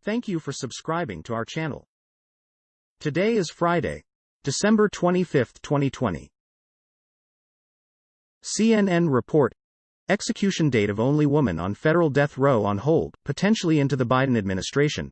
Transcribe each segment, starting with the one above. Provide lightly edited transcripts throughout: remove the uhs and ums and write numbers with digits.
Thank you for subscribing to our channel. Today is Friday, December 25, 2020. CNN report: execution date of only woman on federal death row on hold, potentially into the Biden administration.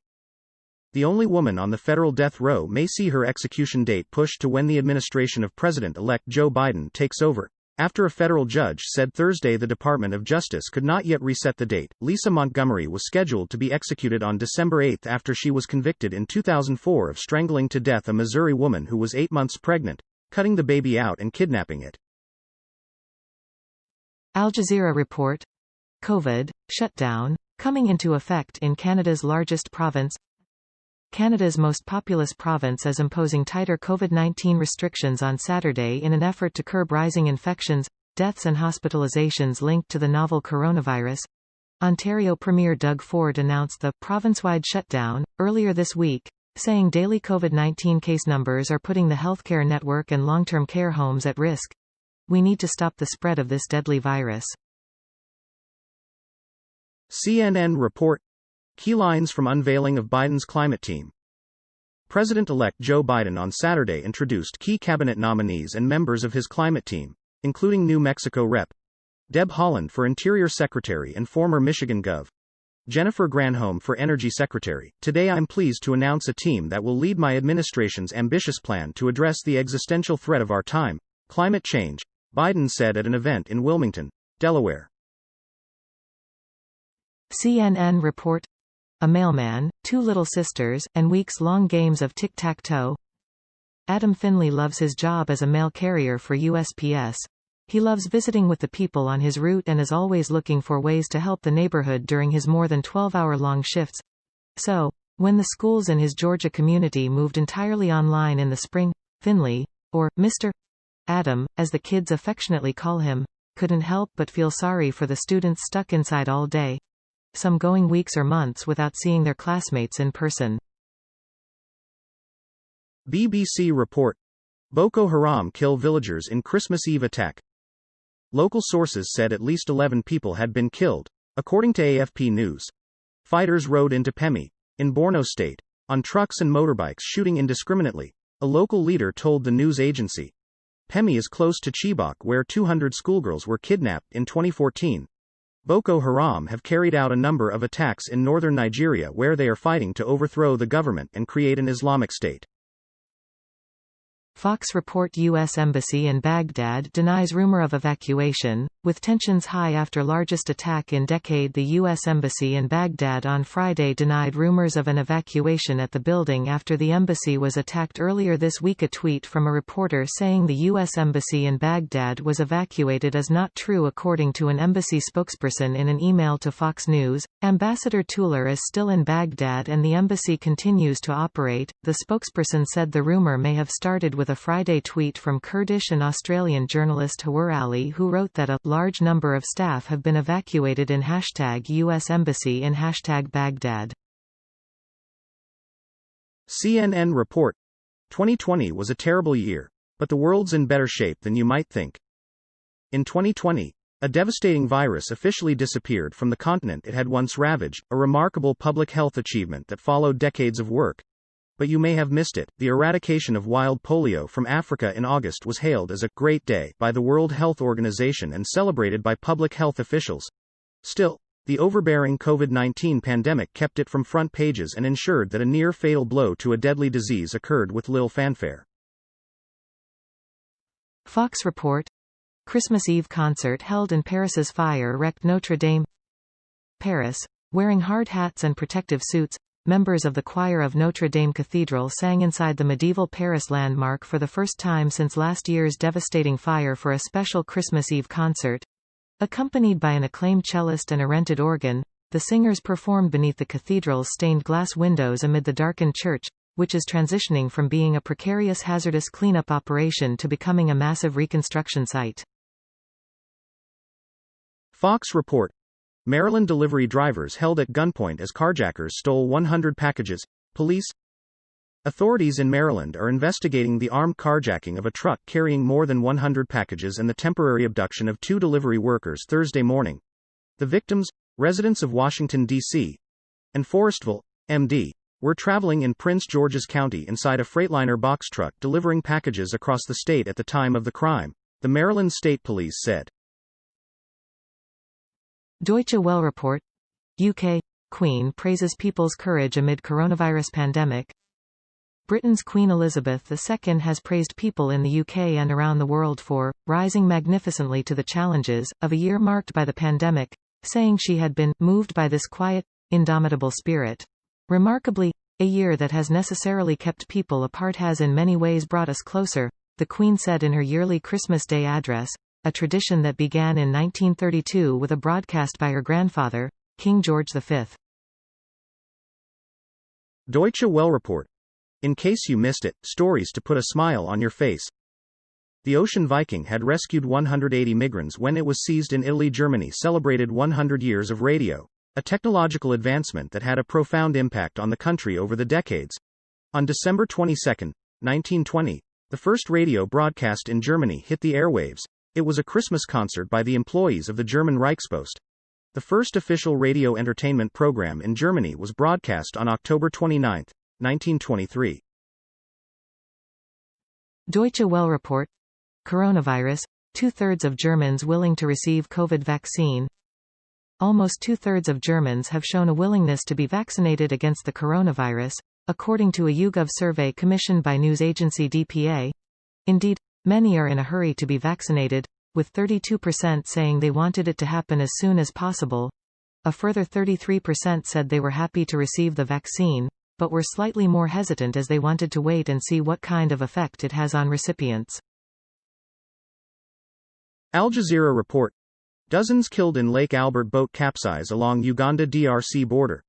The only woman on the federal death row may see her execution date pushed to when the administration of President-elect Joe Biden takes over, after a federal judge said Thursday the Department of Justice could not yet reset the date. Lisa Montgomery was scheduled to be executed on December 8 after she was convicted in 2004 of strangling to death a Missouri woman who was 8 months pregnant, cutting the baby out and kidnapping it. Al Jazeera report: COVID shutdown coming into effect in Canada's largest province. Canada's most populous province is imposing tighter COVID-19 restrictions on Saturday in an effort to curb rising infections, deaths and hospitalizations linked to the novel coronavirus. Ontario Premier Doug Ford announced the province-wide shutdown earlier this week, saying daily COVID-19 case numbers are putting the healthcare network and long-term care homes at risk. We need to stop the spread of this deadly virus. CNN report: key lines from unveiling of Biden's climate team. President-elect Joe Biden on Saturday introduced key cabinet nominees and members of his climate team, including New Mexico Rep. Deb Haaland for Interior Secretary and former Michigan Gov. Jennifer Granholm for Energy Secretary. Today I'm pleased to announce a team that will lead my administration's ambitious plan to address the existential threat of our time, climate change, Biden said at an event in Wilmington, Delaware. CNN report: a mailman, two little sisters, and weeks-long games of tic-tac-toe. Adam Finley loves his job as a mail carrier for USPS. He loves visiting with the people on his route and is always looking for ways to help the neighborhood during his more than 12-hour-long shifts. So, when the schools in his Georgia community moved entirely online in the spring, Finley, or Mr. Adam, as the kids affectionately call him, couldn't help but feel sorry for the students stuck inside all day, some going weeks or months without seeing their classmates in person. BBC report: Boko Haram kill villagers in Christmas Eve attack. Local sources said at least 11 people had been killed, according to AFP News. Fighters rode into Pemi, in Borno State, on trucks and motorbikes shooting indiscriminately, a local leader told the news agency. Pemi is close to Chibok where 200 schoolgirls were kidnapped in 2014. Boko Haram have carried out a number of attacks in northern Nigeria where they are fighting to overthrow the government and create an Islamic State. Fox report: U.S. Embassy in Baghdad denies rumor of evacuation, with tensions high after largest attack in decade. The U.S. Embassy in Baghdad on Friday denied rumors of an evacuation at the building after the embassy was attacked earlier this week. A tweet from a reporter saying the U.S. Embassy in Baghdad was evacuated is not true, according to an embassy spokesperson in an email to Fox News. Ambassador Tuller is still in Baghdad and the embassy continues to operate. The spokesperson said the rumor may have started with a Friday tweet from Kurdish and Australian journalist Hawar Ali, who wrote that a large number of staff have been evacuated in #US Embassy in #Baghdad. CNN report: 2020 was a terrible year, but the world's in better shape than you might think. In 2020, a devastating virus officially disappeared from the continent it had once ravaged, a remarkable public health achievement that followed decades of work. But you may have missed it. The eradication of wild polio from Africa in August was hailed as a great day by the World Health Organization and celebrated by public health officials. Still, the overbearing COVID-19 pandemic kept it from front pages and ensured that a near-fatal blow to a deadly disease occurred with little fanfare. Fox report: Christmas Eve concert held in Paris's fire-wrecked Notre Dame. Paris, wearing hard hats and protective suits, members of the choir of Notre Dame Cathedral sang inside the medieval Paris landmark for the first time since last year's devastating fire for a special Christmas Eve concert. Accompanied by an acclaimed cellist and a rented organ, the singers performed beneath the cathedral's stained glass windows amid the darkened church, which is transitioning from being a precarious hazardous cleanup operation to becoming a massive reconstruction site. Fox report: Maryland delivery drivers held at gunpoint as carjackers stole 100 packages. Police. Authorities in Maryland are investigating the armed carjacking of a truck carrying more than 100 packages and the temporary abduction of 2 delivery workers Thursday morning. The victims, residents of Washington, D.C. and Forestville, MD, were traveling in Prince George's County inside a Freightliner box truck delivering packages across the state at the time of the crime, the Maryland State Police said. Deutsche Welle report. UK Queen praises people's courage amid coronavirus pandemic. Britain's Queen Elizabeth II has praised people in the UK and around the world for rising magnificently to the challenges of a year marked by the pandemic, saying she had been moved by this quiet, indomitable spirit. Remarkably, a year that has necessarily kept people apart has in many ways brought us closer, the Queen said in her yearly Christmas Day address, a tradition that began in 1932 with a broadcast by her grandfather, King George V. Deutsche Welle report. In case you missed it, stories to put a smile on your face. The Ocean Viking had rescued 180 migrants when it was seized in Italy. Germany celebrated 100 years of radio, a technological advancement that had a profound impact on the country over the decades. On December 22, 1920, the first radio broadcast in Germany hit the airwaves. It was a Christmas concert by the employees of the German Reichspost. The first official radio entertainment program in Germany was broadcast on October 29, 1923. Deutsche Welle report. Coronavirus. 2/3 of Germans willing to receive COVID vaccine. Almost 2/3 of Germans have shown a willingness to be vaccinated against the coronavirus, according to a YouGov survey commissioned by news agency DPA. Indeed, many are in a hurry to be vaccinated, with 32% saying they wanted it to happen as soon as possible. A further 33% said they were happy to receive the vaccine, but were slightly more hesitant as they wanted to wait and see what kind of effect it has on recipients. Al Jazeera report. Dozens killed in Lake Albert boat capsize along Uganda-DRC border.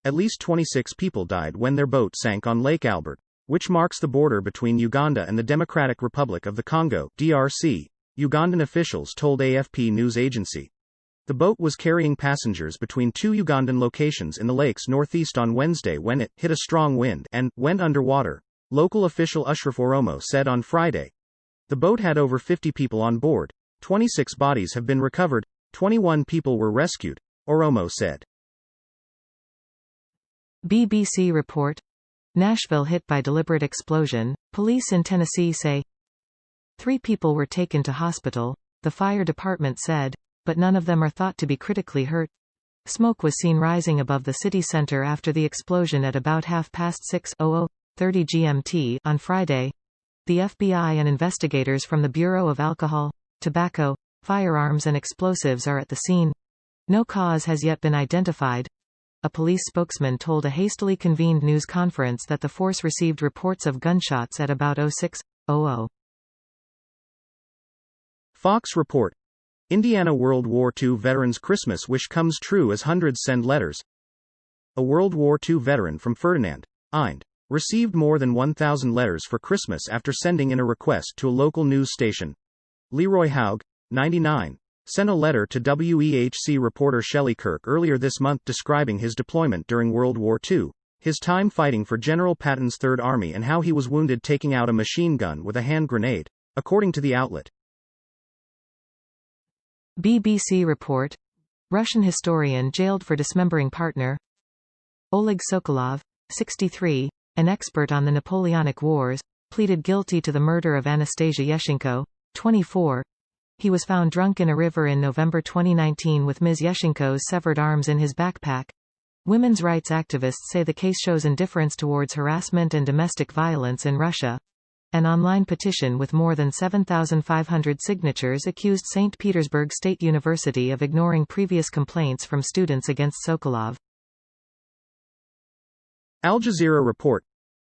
At least 26 people died when their boat sank on Lake Albert, which marks the border between Uganda and the Democratic Republic of the Congo, DRC, Ugandan officials told AFP news agency. The boat was carrying passengers between two Ugandan locations in the lake's northeast on Wednesday when it hit a strong wind and went underwater, local official Ashraf Oromo said on Friday. The boat had over 50 people on board. 26 bodies have been recovered, 21 people were rescued, Oromo said. BBC report. Nashville hit by deliberate explosion, police in Tennessee say. 3 people were taken to hospital, the fire department said, but none of them are thought to be critically hurt. Smoke was seen rising above the city center after the explosion at about 6:30 GMT on Friday. The FBI and investigators from the Bureau of Alcohol, Tobacco, Firearms and Explosives are at the scene. No cause has yet been identified. A police spokesman told a hastily convened news conference that the force received reports of gunshots at about 06:00. Fox report. Indiana World War II veterans' Christmas wish comes true as hundreds send letters. A World War II veteran from Ferdinand, Ind. received more than 1,000 letters for Christmas after sending in a request to a local news station. Leroy Haug, 99, sent a letter to WEHC reporter Shelley Kirk earlier this month describing his deployment during World War II, his time fighting for General Patton's Third Army and how he was wounded taking out a machine gun with a hand grenade, according to the outlet. BBC report. Russian historian jailed for dismembering partner. Oleg Sokolov, 63, an expert on the Napoleonic Wars, pleaded guilty to the murder of Anastasia Yeshchenko, 24. He was found drunk in a river in November 2019 with Ms. Yeshchenko's severed arms in his backpack. Women's rights activists say the case shows indifference towards harassment and domestic violence in Russia. An online petition with more than 7,500 signatures accused St. Petersburg State University of ignoring previous complaints from students against Sokolov. Al Jazeera report.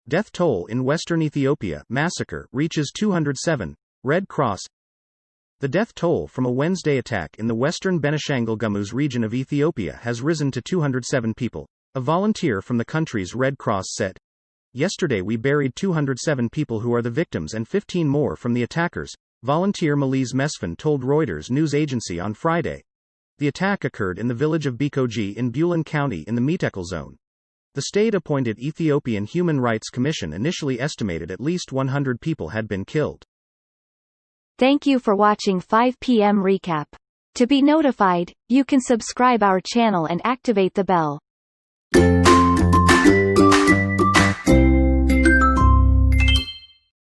Death toll in western Ethiopia massacre reaches 207, Red Cross. The death toll from a Wednesday attack in the western Benishangul Gumuz region of Ethiopia has risen to 207 people, a volunteer from the country's Red Cross said. Yesterday we buried 207 people who are the victims and 15 more from the attackers, volunteer Malise Mesfin told Reuters news agency on Friday. The attack occurred in the village of Bikoji in Bulan County in the Metekel zone. The state-appointed Ethiopian Human Rights Commission initially estimated at least 100 people had been killed. Thank you for watching 5 p.m. recap. To be notified, you can subscribe our channel and activate the bell.